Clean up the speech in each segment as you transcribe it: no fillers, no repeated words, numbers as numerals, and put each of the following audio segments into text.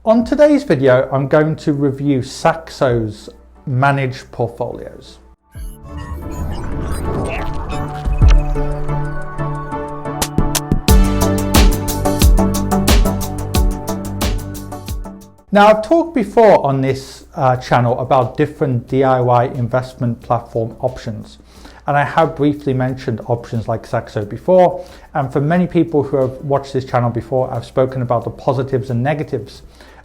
On today's video, I'm going to review Saxo's managed portfolios. Now, I've talked before on this channel about different DIY investment platform options, and I have briefly mentioned options like Saxo before. And for many people who have watched this channel before, I've spoken about the positives and negatives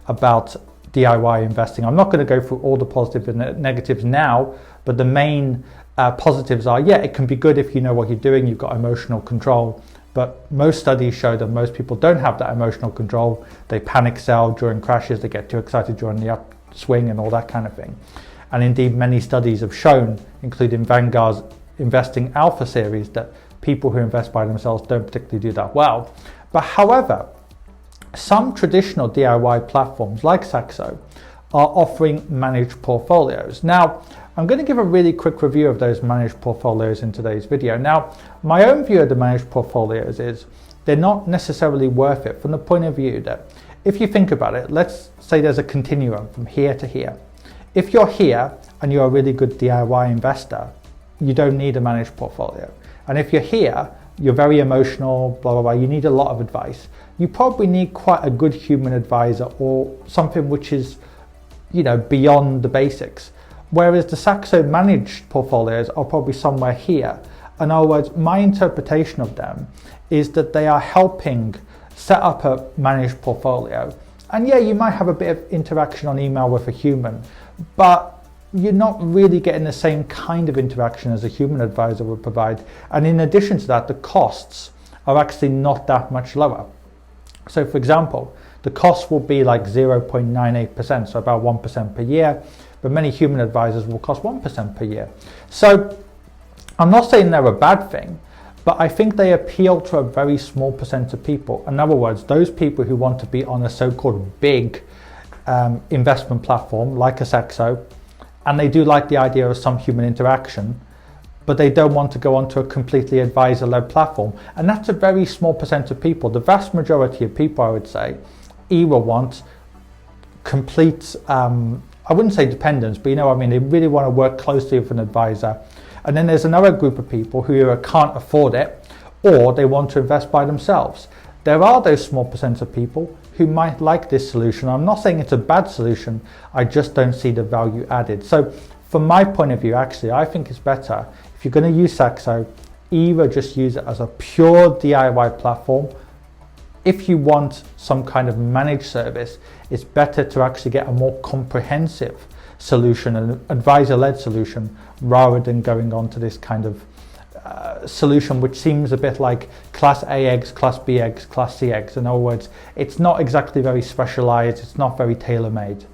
about DIY investing. I'm not going to go through all the positives and negatives now, but the main positives are, yeah, it can be good if you know what you're doing, you've got emotional control. But most studies show that most people don't have that emotional control. They panic sell during crashes, they get too excited during the upswing and all that kind of thing. And indeed, many studies have shown, including Vanguard's Investing Alpha series, that people who invest by themselves don't particularly do that well. But however, some traditional DIY platforms like Saxo are offering managed portfolios. Now, I'm going to give a really quick review of those managed portfolios in today's video. Now, my own view of the managed portfolios is they're not necessarily worth it from the point of view that if you think about it, let's say there's a continuum from here to here. If you're here and you're a really good DIY investor, you don't need a managed portfolio. And if you're here, you're very emotional, blah, blah, blah, you need a lot of advice. You probably need quite a good human advisor or something which is, beyond the basics. Whereas the Saxo managed portfolios are probably somewhere here. In other words, my interpretation of them is that they are helping set up a managed portfolio. And yeah, you might have a bit of interaction on email with a human, but you're not really getting the same kind of interaction as a human advisor would provide. And in addition to that, the costs are actually not that much lower. So for example, the cost will be like 0.98%, so about 1% per year, but many human advisors will cost 1% per year. So I'm not saying they're a bad thing, but I think they appeal to a very small percent of people. In other words, those people who want to be on a so-called big investment platform like a Saxo, and they do like the idea of some human interaction, but they don't want to go onto a completely advisor-led platform. And that's a very small percent of people. The vast majority of people, I would say, either want complete, I wouldn't say dependence, but they really want to work closely with an advisor. And then there's another group of people who either can't afford it or they want to invest by themselves. There are those small percent of people who might like this solution. I'm not saying it's a bad solution, I just don't see the value added. So from my point of view, actually, I think it's better if you're going to use Saxo, either just use it as a pure DIY platform. If you want some kind of managed service, it's better to actually get a more comprehensive solution, an advisor-led solution, rather than going on to this kind of solution which seems a bit like class A eggs, class B eggs, class C eggs. In other words, it's not exactly very specialized, it's not very tailor-made.